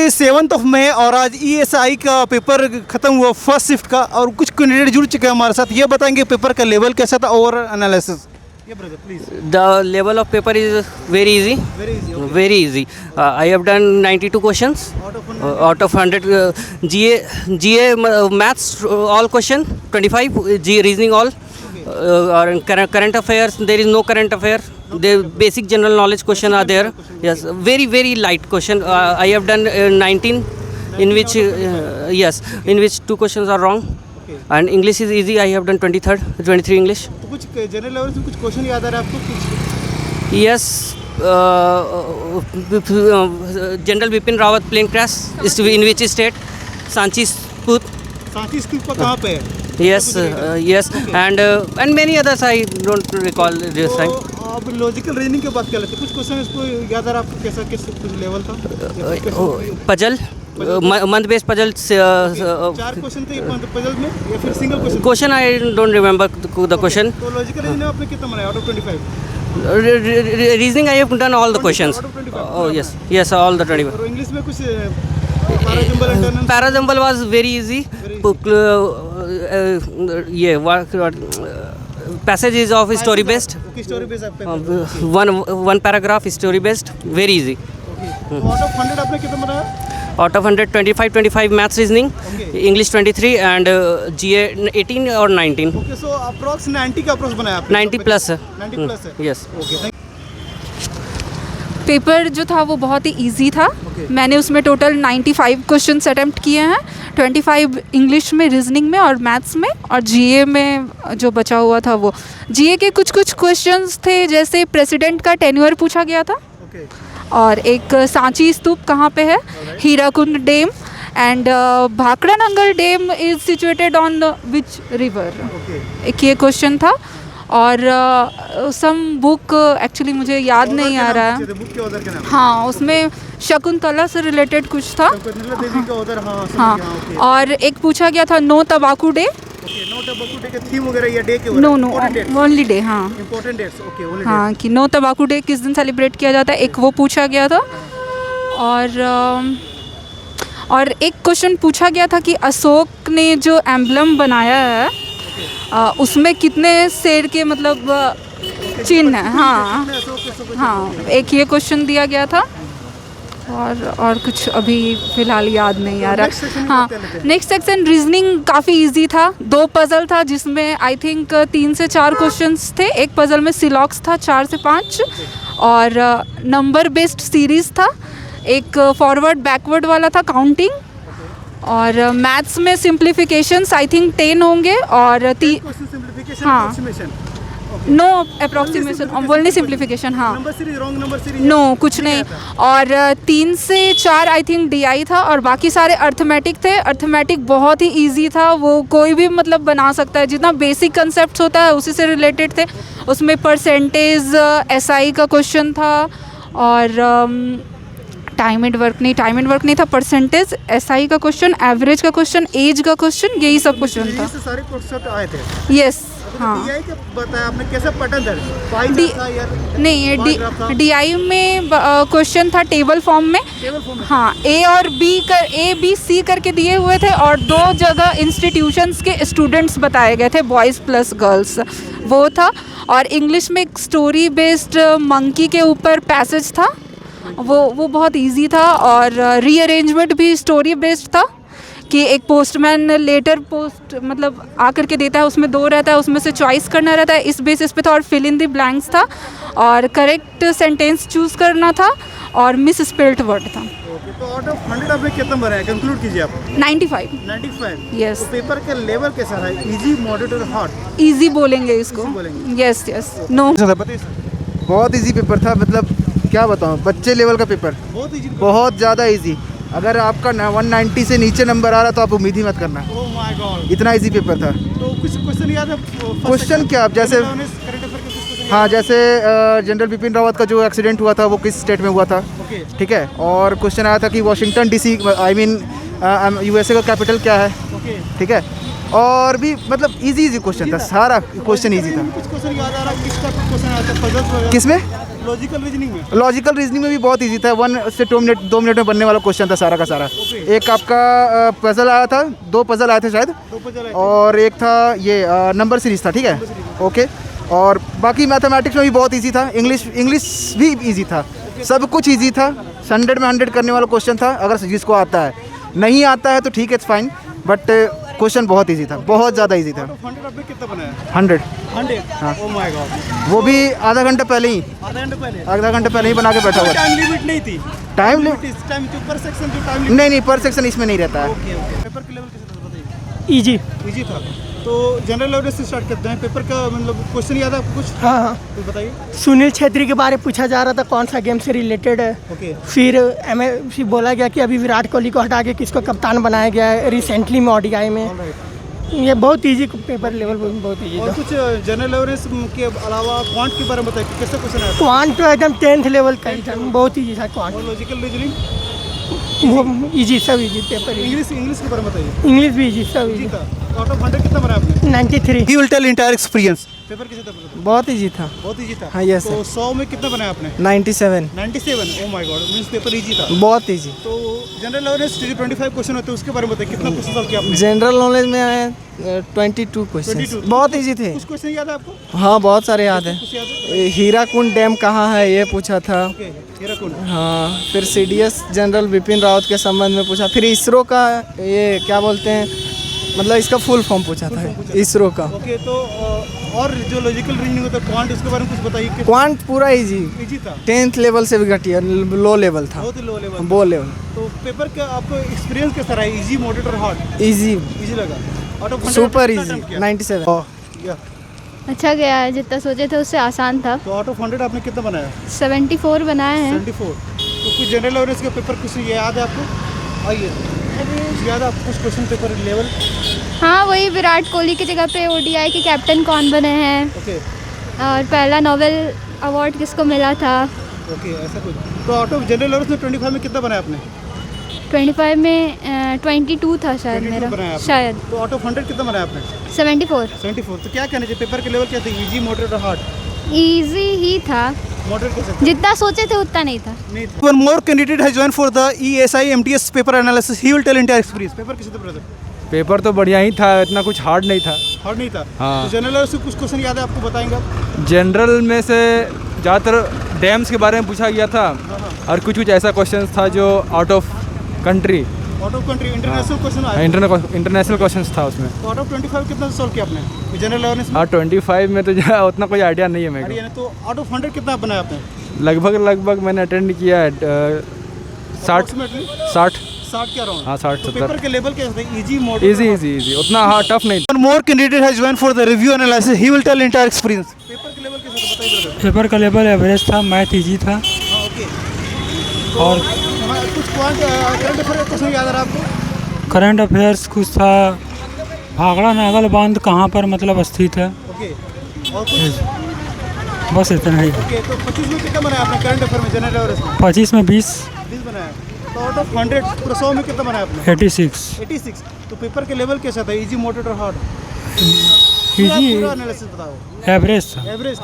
देखिए 7 मई और आज ESI का पेपर खत्म हुआ फर्स्ट शिफ्ट का, और कुछ कैंडिडेट जुड़ चुके हैं हमारे साथ। ये बताएंगे पेपर का लेवल कैसा था और एनालिसिस। ये brother please. The level of paper is very easy. Very easy. Very easy. I have done 92 questions out of 100. GA maths all question 25. GA reasoning all. Or current affairs there is no current affair. The basic general knowledge question are there. Yes, very light question. I have done 19, in which yes, in which 2 questions are wrong. And English is easy. I have done 23 English. तो कुछ general level से कुछ question याद आ रहा है आपको कुछ? Yes, General Bipin Rawat plane crash in which state? Sanchi स्तूप. सांची स्तूप का कहाँ पे है? Yes, yes, and many others I don't recall this time. तो आप लॉजिकल रीजनिंग की बात कर लेते हैं, कुछ क्वेश्चन इसको याद आ रहा है आपको कैसा किस कुछ लेवल था? Puzzle, month based puzzle. 4 question थे पजल में या फिर single question? Question I don't remember the question. तो लॉजिकल रीजनिंग आपने कितना बनाया out of 25? Reasoning I have done all the questions. Out of 25? Oh yes, all the 25. और English में कुछ parajumble and Parajambal was very easy. Passages of story based. Story base आप पे। One paragraph story based. Very easy. तो out of 100 आपने कितना बनाया? Out of 100, 25 maths reasoning, English 23 and GA 18 or 19. Okay so approx 90 का approach बनाया आपने? 90 plus है. 90 प्लस है। Yes. ओके थैंक पेपर जो था वो बहुत ही इजी था। Okay. मैंने उसमें टोटल 95 क्वेश्चंस अटेम्प्ट किए हैं, 25 इंग्लिश में, रीजनिंग में और मैथ्स में, और जीए में जो बचा हुआ था वो। जीए के कुछ क्वेश्चंस थे, जैसे प्रेसिडेंट का टेन्योर पूछा गया था, ओके और एक सांची स्तूप कहाँ पे है, Hirakud dam, and Bhakra Nangal dam is situated on which river. Okay एक ये क्वेश्चन था, और सम बुक एक्चुअली मुझे याद नहीं आ रहा है। बुक के ऑथर के नाम? हाँ, उसमें शकुंतला से रिलेटेड कुछ था। निर्मला देवी का ऑथर। हाँ हाँ, ओके और एक पूछा गया था no tobacco day. Okay no tobacco day के थीम वगैरह या डे के नो ओनली डे। हाँ इंपॉर्टेंट डेट्स। ओके ओनली हाँ, कि नो तबाकू डे किस दिन सेलिब्रेट किया जाता है, एक वो पूछा गया था। और एक क्वेश्चन पूछा गया था कि अशोक ने जो एम्बलम बनाया है उसमें कितने शेर के मतलब चिन्ह है। हाँ हाँ, एक ये क्वेश्चन दिया गया था, और कुछ अभी फ़िलहाल याद नहीं आ रहा। हाँ, नेक्स्ट सेक्शन रीजनिंग काफ़ी इजी था। 2 पज़ल था जिसमें आई थिंक 3 से 4 क्वेश्चंस थे। एक पज़ल में सिलॉक्स था 4 से 5, और नंबर बेस्ड सीरीज़ था। एक फॉरवर्ड बैकवर्ड वाला था काउंटिंग, और मैथ्स में सिंप्लीफिकेशंस आई थिंक 10 होंगे, और हाँ नो अप्रॉक्सीमेशन, बोलने सिंप्लीफिकेशन। हाँ number series wrong number series no कुछ नहीं, और 3 से 4 आई थिंक DI था, और बाकी सारे अर्थमेटिक थे। अर्थमेटिक बहुत ही इजी था, वो कोई भी मतलब बना सकता है, जितना बेसिक कंसेप्ट होता है उसी से रिलेटेड थे। उसमें परसेंटेज SI का क्वेश्चन था, और टाइम एंड वर्क नहीं था, परसेंटेज SI का क्वेश्चन, एवरेज का क्वेश्चन, एज का क्वेश्शन, यही सब क्वेश्चन था। से सारे क्वेश्चन आए थे। यस हाँ। DI का बताया आपने कैसा पैटर्न था? नहीं, DI में क्वेश्चन था टेबल फॉर्म में। हाँ, A और B C करके दिए हुए थे, और 2 जगह इंस्टीट्यूशंस के स्टूडेंट्स बताए गए थे, बॉयज़ प्लस गर्ल्स, वो था। और इंग्लिश में एक स्टोरी बेस्ड मंकी के ऊपर पैसेज था, वो बहुत इजी था। और रीअरेंजमेंट भी स्टोरी बेस्ड था, कि एक पोस्टमैन लेटर पोस्ट मतलब आकर के देता है, उसमें 2 रहता है, उसमें से चॉइस करना रहता है, इस बेसिस पे था। और फिल इन द ब्लैंक्स था, और करेक्ट सेंटेंस चूज़ करना था, और मिस स्पेल्ड वर्ड था। ओके तो आउट ऑफ 100 आपने कितना बनाया? कंक्लूड कीजिए आप। 95। यस। तो पेपर का लेवल कैसा रहा? इजी, मॉडरेट और हार्ड? इजी बोलेंगे इसको। Yes no. बहुत इजी पेपर था, मतलब क्या बताऊँ, बच्चे लेवल का पेपर, बहुत इजी, बहुत ज़्यादा इजी। अगर आपका 190 से नीचे नंबर आ रहा तो आप उम्मीद ही मत करना, ओह माय गॉड, इतना इजी पेपर था। तो कुछ क्वेश्चन याद है? क्वेश्चन क्या, आप जैसे हाँ, जैसे जनरल बिपिन रावत का जो एक्सीडेंट हुआ था वो किस स्टेट में हुआ था, ठीक है। और क्वेश्चन आया था कि Washington DC, I mean USA का कैपिटल क्या है, ठीक है। और भी मतलब इजी क्वेश्चन था, सारा क्वेश्चन इजी था। कुछ क्वेश्चन याद आ रहा है, किसका क्वेश्चन आया था पजल्स वगैरह? किसमें? लॉजिकल रीजनिंग में। लॉजिकल रीजनिंग में भी बहुत इजी था, 1 से 2 मिनट में बनने वाला क्वेश्चन था सारा का सारा। एक आपका पजल आया था, 2 पजल आए थे शायद, दो पजल आए थे। और एक था ये नंबर सीरीज था, ठीक है, ओके। और बाकी मैथमेटिक्स में भी बहुत इजी था, इंग्लिश भी इजी था, सब कुछ इजी था। 100 में 100 करने वाला क्वेश्चन था, अगर जिसको आता है। नहीं आता है तो ठीक है, इट्स फाइन, बट क्वेश्चन बहुत इजी था, बहुत ज़्यादा इजी था। 100 आपने कितना बनाया? 100, 100। ओह माय गॉड, वो भी आधा घंटा पहले ही, आधा घंटा पहले। आधा घंटा पहले ही बना के बैठा हुआ था। टाइम लिमिट नहीं थी? टाइम लिमिट इस टाइम जो पर सेक्शन जो टाइम लिमिट। नहीं, पर सेक्शन इसमें नहीं रहता है। Okay okay. पेपर के लेवल कैसे था बताइए? इजी। इजी था। तो जनरल अवेयरनेस से स्टार्ट करते हैं। पेपर का मतलब क्वेश्चन याद है आपको कुछ? हाँ, तो बताइए। सुनील छेत्री के बारे में पूछा जा रहा था, कौन सा गेम से रिलेटेड है। ओके। फिर बोला गया कि अभी विराट कोहली को हटा के किसको कप्तान बनाया गया है रिसेंटली में ओडीआई में। ऑलराइट। ये बहुत इजी पेपर लेवल, बहुत इजी और था। कुछ जनरल अवेयरेंस के अलावा क्वांट के बारे में बताइए कि कैसे क्वेश्चन आया था? क्वांट तो एकदम 10th लेवल का ही था, बहुत इजी था क्वांट। और लॉजिकल रीजनिंग? वो इजी, सब इजी पेपर। इंग्लिश के बारे में बताइए। इंग्लिश भी इजी, सब इजी इजी। था। आउट ऑफ 100 कितना बनाया आपने? 93। He will tell entire experience. Paper कैसे था? बहुत इजी था। बहुत इजी था। हाँ, yes, तो 100 में कितना बनाया आपने? 97। 97। Oh my God, means paper easy था। बहुत इजी। तो जनरल अवेयरनेस जो 25 क्वेश्चन होते हैं उसके बारे में बताइए, कितना क्वेश्चन सॉल्व किया आपने? जनरल नॉलेज में 22 क्वेश्चन 22। बहुत इजी थे। कुछ क्वेश्चन याद है आपको? हाँ, बहुत सारे याद है। कुछ याद है? हीराकुंड डैम कहाँ है ये पूछा था। ओके, हीराकुंड। हाँ, फिर सीडीएस जनरल बिपिन रावत के संबंध में पूछा। फिर इसरो का ये क्या बोलते हैं, मतलब इसका फुल फॉर्म पूछा था, इसरो का। ओके, तो और जो लॉजिकल रीजनिंग होता है क्वांट, उसके बारे में कुछ बताइए कि क्वांट पूरा इजी, इजी था। 10th लेवल से भी घटिया, लो लेवल था, बहुत ही लो लेवल। वो लेवल। तो पेपर का आपको एक्सपीरियंस कैसा रहा? इजी, मॉडरेट और हार्ड? इजी, इजी लगा। आउट ऑफ 100 सुपर कितना इजी। attempt किया? 97। या अच्छा गया है, जितना सोचे थे उससे आसान था। तो आउट ऑफ 100 आपने कितना बनाया? 74 बनाए हैं। 74। तो कुछ जनरल अवेयरनेस का पेपर कुछ याद है आपको? आइए, कुछ याद है आपको कुछ क्वेश्चन पेपर लेवल? हाँ, वही विराट कोहली की जगह पे ओडीआई के कैप्टन कौन बने हैं, ओके और पहला नोबेल अवार्ड किसको मिला था। ओके, ऐसा कुछ। तो आउट ऑफ जनरल अवेयरनेस में 25 में कितना बनाया आपने? 25 में 22 था शायद 22 मेरा, बनाया आपने। शायद। तो आउट ऑफ 100 कितना बनाया आपने? 74। 74। तो क्या कहना चाहिए, पेपर के लेवल क्या थे? इजी, मॉडरेट और हार्ड? इजी ही था, मॉडरेट कैसे था? जितना सोचे थे उतना नहीं था। नहीं था। One more candidate has joined for the ESI MTS paper analysis. He will tell entire experience. Paper कैसे था ब्रदर? पेपर तो बढ़िया ही था, इतना कुछ हार्ड नहीं था। हार्ड नहीं था। हाँ। तो जनरल से कुछ क्वेश्चन याद है आपको, बताएंगे आप? जनरल में से ज़्यादातर डैम्स के बारे में पूछा गया था, और कुछ ऐसा क्वेश्चन था जो out of country, out of country international question आया। इंटरनेशनल क्वेश्चन था उसमें। तो आउट ऑफ 25 कितना सॉल्व किया आपने जनरल अवेयरनेस में? और 25 में तो उतना कोई आइडिया नहीं है मेरे हरियाणा। तो आउट ऑफ 100 कितना बनाया आपने? को। लगभग मैंने अटेंड किया है 60 Approximately? 60 के अराउंड। हाँ, 60 तो 70। पेपर के लेवल कैसे थे? Easy, moderate? इजी, उतना हाँ टफ नहीं। One more candidate has joined for the review analysis. He will tell entire experience. Paper के लेवल कैसे था बताइए ब्रदर? पेपर का लेवल एवरेज था, मैथ इजी था। हाँ, ओके। और कुछ करंट अफेयर क्वेश्चन याद आ रहा है आपको? करंट अफेयर्स कुछ था, भाखड़ा नागल बांध कहाँ पर मतलब स्थित है, ओके। और कुछ? बस इतना ही। ओके, तो 25 में कितना बनाया आपने करंट अफेयर में जनरल अवेयरनेस में? 25 में 20। 20 बनाया। तो आउट ऑफ 100 पूरा 100 में कितना बनाया आपने? 86। 86। तो पेपर के लेवल कैसा था? इजी, मॉडरेट और हार्ड? इजी पूरा एनालिसिस बताओ। एवरेज था। एवरेज।